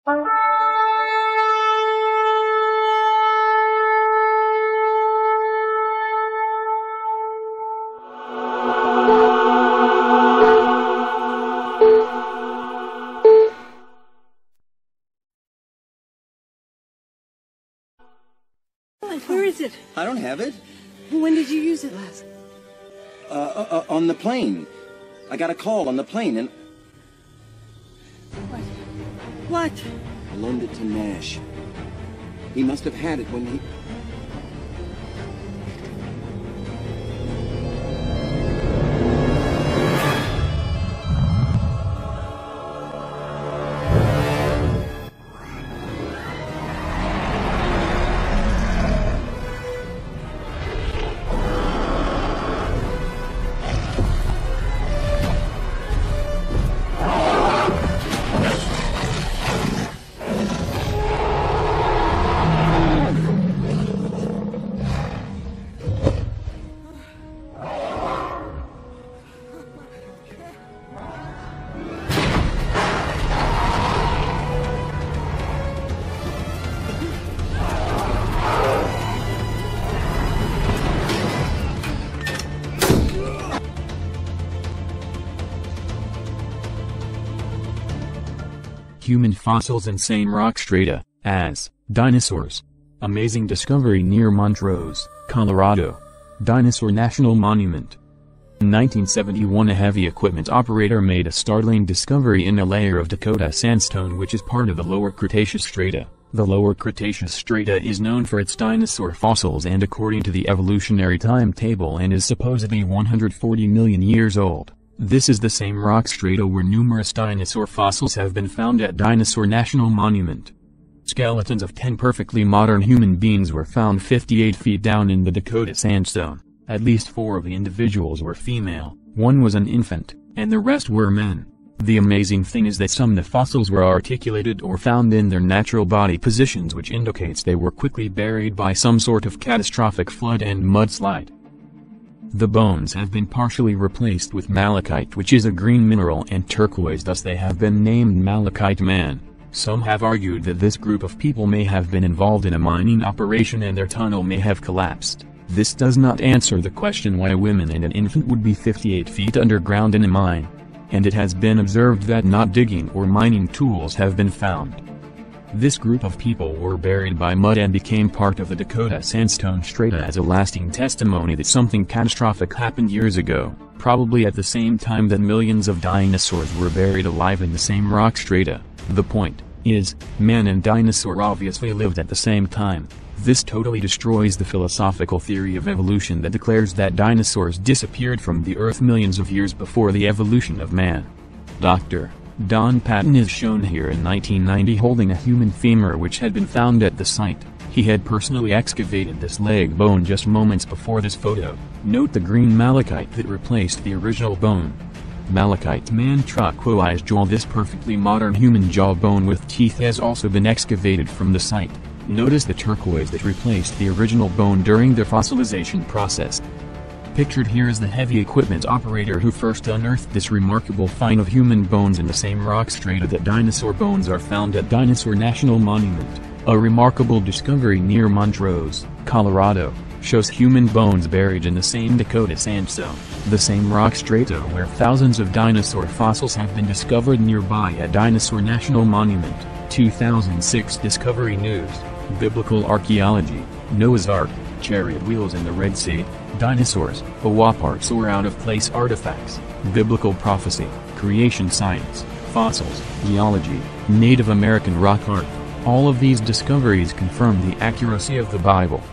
Where is it? I don't have it. When did you use it last? On the plane. I got a call on the plane and... What? I loaned it to Nash. He must have had it when he... Human fossils in same rock strata as dinosaurs. Amazing discovery near Montrose, Colorado. Dinosaur National Monument. In 1971, a heavy equipment operator made a startling discovery in a layer of Dakota sandstone which is part of the Lower Cretaceous strata. The Lower Cretaceous strata is known for its dinosaur fossils and according to the evolutionary timetable and is supposedly 140 million years old. This is the same rock strata where numerous dinosaur fossils have been found at Dinosaur National Monument. Skeletons of 10 perfectly modern human beings were found 58 feet down in the Dakota sandstone. At least 4 of the individuals were female, 1 was an infant, and the rest were men. The amazing thing is that some of the fossils were articulated or found in their natural body positions, which indicates they were quickly buried by some sort of catastrophic flood and mudslide. The bones have been partially replaced with malachite, which is a green mineral, and turquoise, thus they have been named Malachite Man. Some have argued that this group of people may have been involved in a mining operation and their tunnel may have collapsed. This does not answer the question why a woman and an infant would be 58 feet underground in a mine. And it has been observed that not digging or mining tools have been found. This group of people were buried by mud and became part of the Dakota sandstone strata as a lasting testimony that something catastrophic happened years ago, probably at the same time that millions of dinosaurs were buried alive in the same rock strata. The point is, man and dinosaur obviously lived at the same time. This totally destroys the philosophical theory of evolution that declares that dinosaurs disappeared from the Earth millions of years before the evolution of man. Dr. Don Patton is shown here in 1990 holding a human femur which had been found at the site. He had personally excavated this leg bone just moments before this photo. Note the green malachite that replaced the original bone. Malachite Man turquoise jaw. This perfectly modern human jawbone with teeth has also been excavated from the site. Notice the turquoise that replaced the original bone during the fossilization process. Pictured here is the heavy equipment operator who first unearthed this remarkable find of human bones in the same rock strata that dinosaur bones are found at Dinosaur National Monument. A remarkable discovery near Montrose, Colorado, shows human bones buried in the same Dakota sandstone, the same rock strata where thousands of dinosaur fossils have been discovered nearby at Dinosaur National Monument. 2006 Discovery News. Biblical archaeology, Noah's Ark, chariot wheels in the Red Sea, dinosaurs, Hawa parts or out-of-place artifacts, biblical prophecy, creation science, fossils, geology, Native American rock art. All of these discoveries confirm the accuracy of the Bible.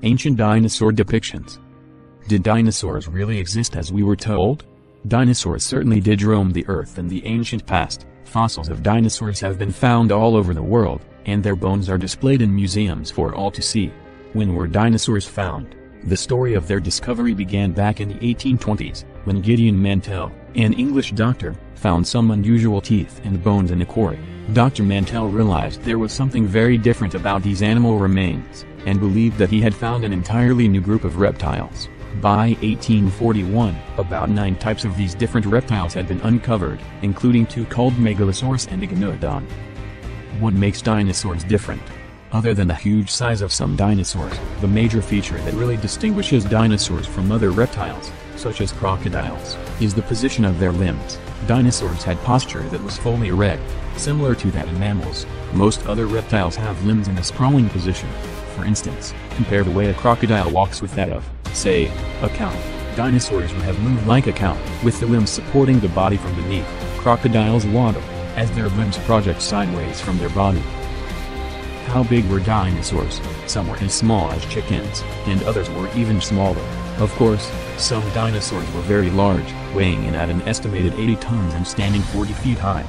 Ancient dinosaur depictions. Did dinosaurs really exist as we were told? Dinosaurs certainly did roam the earth in the ancient past. Fossils of dinosaurs have been found all over the world, and their bones are displayed in museums for all to see. When were dinosaurs found? The story of their discovery began back in the 1820s, when Gideon Mantell, an English doctor, found some unusual teeth and bones in a quarry. Dr. Mantell realized there was something very different about these animal remains, and believed that he had found an entirely new group of reptiles. By 1841, about 9 types of these different reptiles had been uncovered, including 2 called Megalosaurus and Iguanodon. What makes dinosaurs different? Other than the huge size of some dinosaurs, the major feature that really distinguishes dinosaurs from other reptiles, such as crocodiles, is the position of their limbs. Dinosaurs had posture that was fully erect, similar to that in mammals. Most other reptiles have limbs in a sprawling position. For instance, compare the way a crocodile walks with that of, say, a cow. Dinosaurs would have moved like a cow, with the limbs supporting the body from beneath. Crocodiles waddle, as their limbs project sideways from their body. How big were dinosaurs? Some were as small as chickens, and others were even smaller. Of course, some dinosaurs were very large, weighing in at an estimated 80 tons and standing 40 feet high.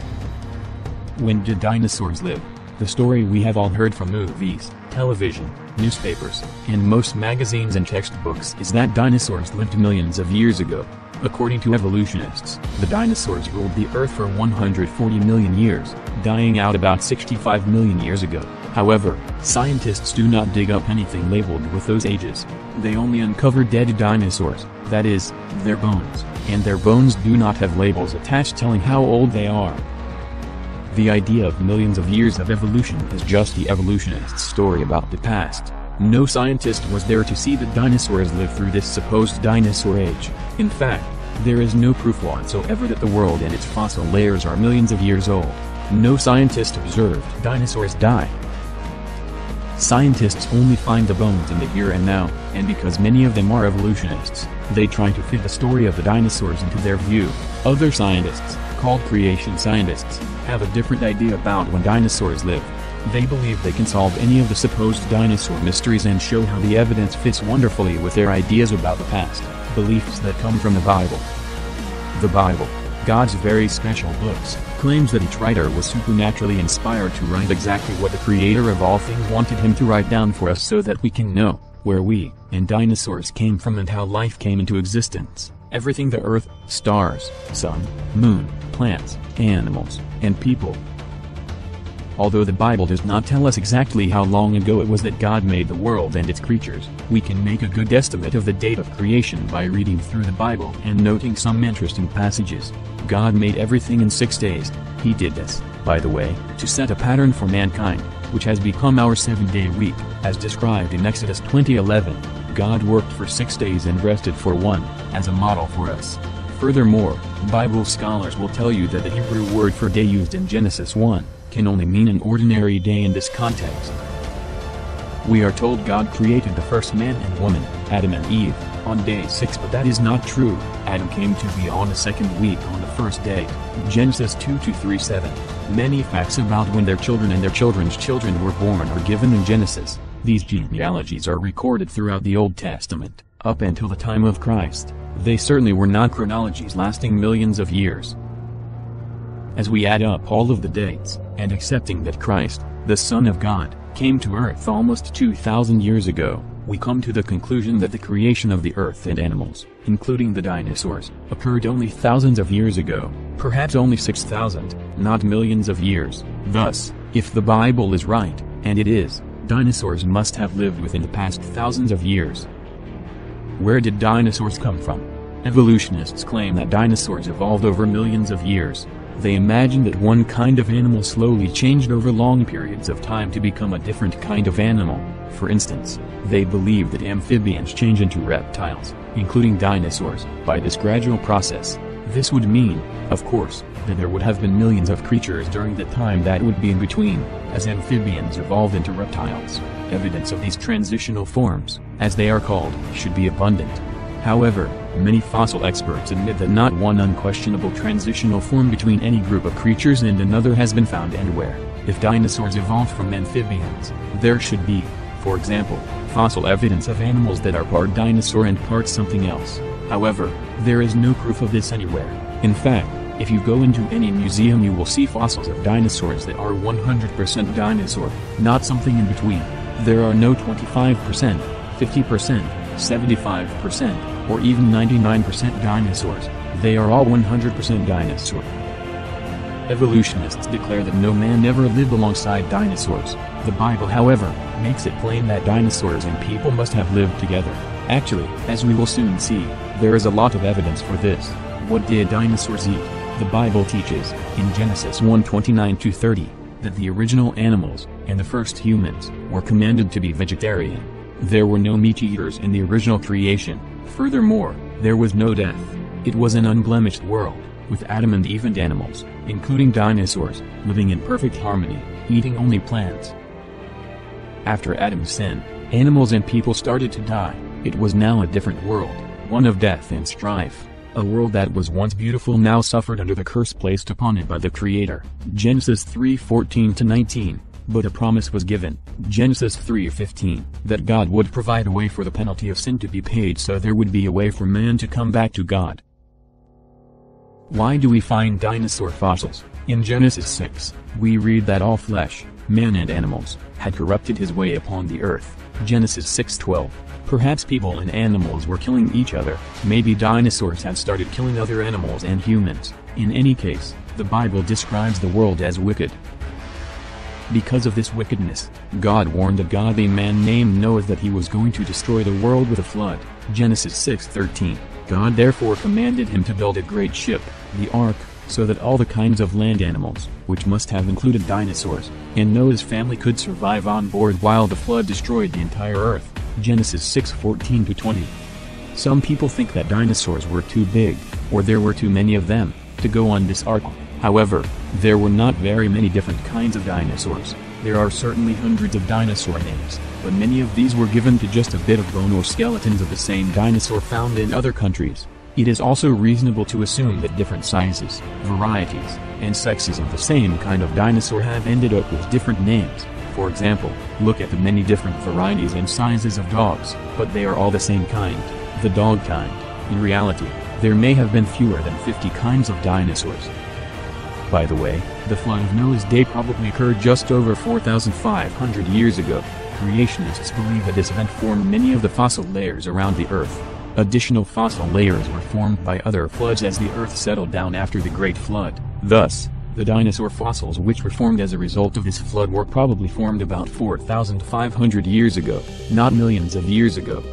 When did dinosaurs live? The story we have all heard from movies, television, newspapers, and most magazines and textbooks is that dinosaurs lived millions of years ago. According to evolutionists, the dinosaurs ruled the Earth for 140 million years, dying out about 65 million years ago. However, scientists do not dig up anything labeled with those ages. They only uncover dead dinosaurs, that is, their bones, and their bones do not have labels attached telling how old they are. The idea of millions of years of evolution is just the evolutionist's story about the past. No scientist was there to see that dinosaurs lived through this supposed dinosaur age. In fact, there is no proof whatsoever that the world and its fossil layers are millions of years old. No scientist observed dinosaurs die. Scientists only find the bones in the here and now, and because many of them are evolutionists, they try to fit the story of the dinosaurs into their view. Other scientists, called creation scientists, have a different idea about when dinosaurs lived. They believe they can solve any of the supposed dinosaur mysteries and show how the evidence fits wonderfully with their ideas about the past, beliefs that come from the Bible. The Bible, God's very special books, claims that each writer was supernaturally inspired to write exactly what the creator of all things wanted him to write down for us so that we can know where we and dinosaurs came from and how life came into existence. Everything: the earth, stars, sun, moon, plants, animals, and people. Although the Bible does not tell us exactly how long ago it was that God made the world and its creatures, we can make a good estimate of the date of creation by reading through the Bible and noting some interesting passages. God made everything in 6 days. He did this, by the way, to set a pattern for mankind, which has become our 7-day week, as described in Exodus 20:11. God worked for 6 days and rested for 1, as a model for us. Furthermore, Bible scholars will tell you that the Hebrew word for day used in Genesis 1 can only mean an ordinary day in this context. We are told God created the first man and woman, Adam and Eve, on day 6, but that is not true. Adam came to be on the 2nd week on the first day. Genesis 2:2-3-7. Many facts about when their children and their children's children were born are given in Genesis. These genealogies are recorded throughout the Old Testament, up until the time of Christ. They certainly were not chronologies lasting millions of years. As we add up all of the dates, and accepting that Christ, the Son of God, came to Earth almost 2,000 years ago, we come to the conclusion that the creation of the Earth and animals, including the dinosaurs, occurred only thousands of years ago, perhaps only 6,000, not millions of years. Thus, if the Bible is right, and it is, dinosaurs must have lived within the past thousands of years. Where did dinosaurs come from? Evolutionists claim that dinosaurs evolved over millions of years. They imagine that one kind of animal slowly changed over long periods of time to become a different kind of animal. For instance, they believe that amphibians change into reptiles, including dinosaurs, by this gradual process. This would mean, of course, that there would have been millions of creatures during the time that would be in between, as amphibians evolved into reptiles. Evidence of these transitional forms, as they are called, should be abundant. However, many fossil experts admit that not one unquestionable transitional form between any group of creatures and another has been found anywhere. If dinosaurs evolved from amphibians, there should be, for example, fossil evidence of animals that are part dinosaur and part something else. However, there is no proof of this anywhere. In fact, if you go into any museum you will see fossils of dinosaurs that are 100% dinosaur, not something in between. There are no 25%, 50%, 75%, or even 99% dinosaurs. They are all 100% dinosaur. Evolutionists declare that no man ever lived alongside dinosaurs. The Bible, however, makes it plain that dinosaurs and people must have lived together. Actually, as we will soon see, there is a lot of evidence for this. What did dinosaurs eat? The Bible teaches, in Genesis 1:29-30, that the original animals, and the first humans, were commanded to be vegetarian. There were no meat eaters in the original creation. Furthermore, there was no death. It was an unblemished world, with Adam and Eve and animals, including dinosaurs, living in perfect harmony, eating only plants. After Adam's sin, animals and people started to die. It was now a different world, one of death and strife. A world that was once beautiful now suffered under the curse placed upon it by the Creator. Genesis 3:14-19. But a promise was given, Genesis 3:15, that God would provide a way for the penalty of sin to be paid so there would be a way for man to come back to God. Why do we find dinosaur fossils? In Genesis 6, we read that all flesh, man and animals, had corrupted his way upon the earth. Genesis 6:12. Perhaps people and animals were killing each other. Maybe dinosaurs had started killing other animals and humans. In any case, the Bible describes the world as wicked. Because of this wickedness, God warned a godly man named Noah that he was going to destroy the world with a flood. Genesis 6:13. God therefore commanded him to build a great ship, the ark, so that all the kinds of land animals, which must have included dinosaurs, and Noah's family could survive on board while the flood destroyed the entire earth. Genesis 6:14-20. Some people think that dinosaurs were too big, or there were too many of them, to go on this ark. However, there were not very many different kinds of dinosaurs. There are certainly hundreds of dinosaur names, but many of these were given to just a bit of bone or skeletons of the same dinosaur found in other countries. It is also reasonable to assume that different sizes, varieties, and sexes of the same kind of dinosaur have ended up with different names. For example, look at the many different varieties and sizes of dogs, but they are all the same kind, the dog kind. In reality, there may have been fewer than 50 kinds of dinosaurs. By the way, the flood of Noah's day probably occurred just over 4,500 years ago. Creationists believe that this event formed many of the fossil layers around the Earth. Additional fossil layers were formed by other floods as the Earth settled down after the Great Flood. Thus, the dinosaur fossils which were formed as a result of this flood were probably formed about 4,500 years ago, not millions of years ago.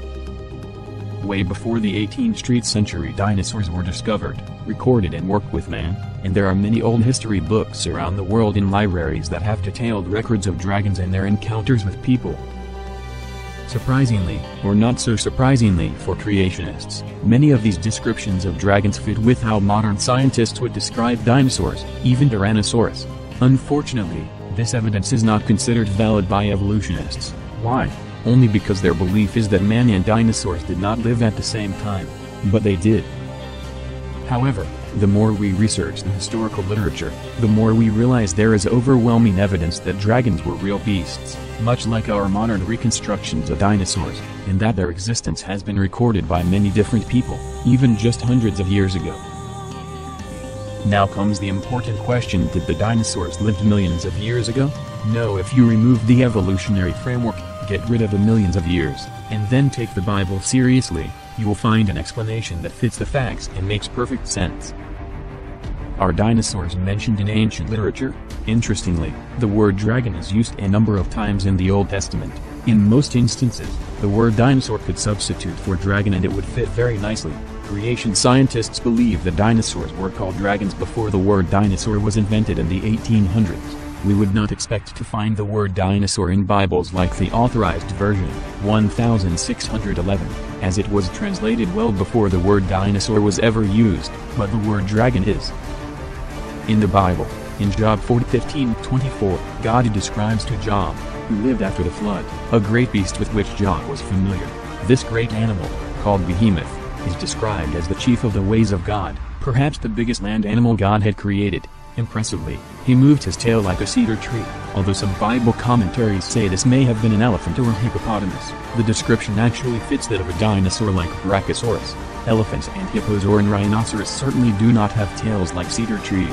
Way before the 18th century, dinosaurs were discovered, recorded and worked with man, and there are many old history books around the world in libraries that have detailed records of dragons and their encounters with people. Surprisingly, or not so surprisingly for creationists, many of these descriptions of dragons fit with how modern scientists would describe dinosaurs, even Tyrannosaurus. Unfortunately, this evidence is not considered valid by evolutionists. Why? Only because their belief is that man and dinosaurs did not live at the same time. But they did. However, the more we research the historical literature, the more we realize there is overwhelming evidence that dragons were real beasts, much like our modern reconstructions of dinosaurs, and that their existence has been recorded by many different people, even just hundreds of years ago. Now comes the important question: did the dinosaurs live millions of years ago? No. If you remove the evolutionary framework, get rid of the millions of years, and then take the Bible seriously, you will find an explanation that fits the facts and makes perfect sense. Are dinosaurs mentioned in ancient literature? Interestingly, the word dragon is used a number of times in the Old Testament. In most instances, the word dinosaur could substitute for dragon and it would fit very nicely. Creation scientists believe that dinosaurs were called dragons before the word dinosaur was invented in the 1800s. We would not expect to find the word dinosaur in Bibles like the Authorized Version, 1611, as it was translated well before the word dinosaur was ever used, but the word dragon is. In the Bible, in Job 4:15-24, God describes to Job, who lived after the flood, a great beast with which Job was familiar. This great animal, called Behemoth, is described as the chief of the ways of God, perhaps the biggest land animal God had created. Impressively, he moved his tail like a cedar tree, although some Bible commentaries say this may have been an elephant or a hippopotamus. The description actually fits that of a dinosaur like Brachiosaurus. Elephants and hippos or rhinoceros certainly do not have tails like cedar trees.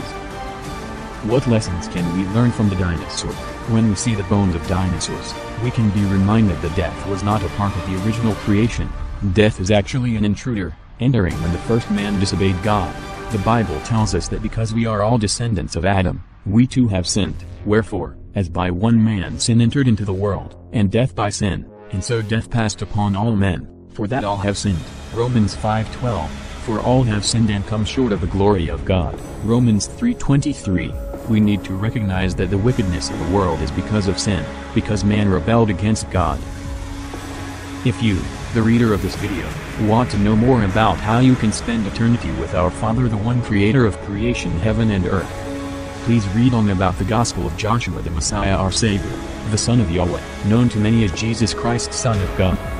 What lessons can we learn from the dinosaur? When we see the bones of dinosaurs, we can be reminded that death was not a part of the original creation. Death is actually an intruder, entering when the first man disobeyed God. The Bible tells us that because we are all descendants of Adam, we too have sinned. Wherefore, as by one man sin entered into the world, and death by sin, and so death passed upon all men, For that all have sinned. Romans 5:12. For all have sinned and come short of the glory of God. Romans 3:23. We need to recognize that the wickedness of the world is because of sin, because man rebelled against God. If you, the reader of this video, want to know more about how you can spend eternity with our Father, the one creator of creation, heaven and earth, please read on about the Gospel of Joshua, the Messiah, our Savior, the Son of Yahweh, known to many as Jesus Christ, Son of God.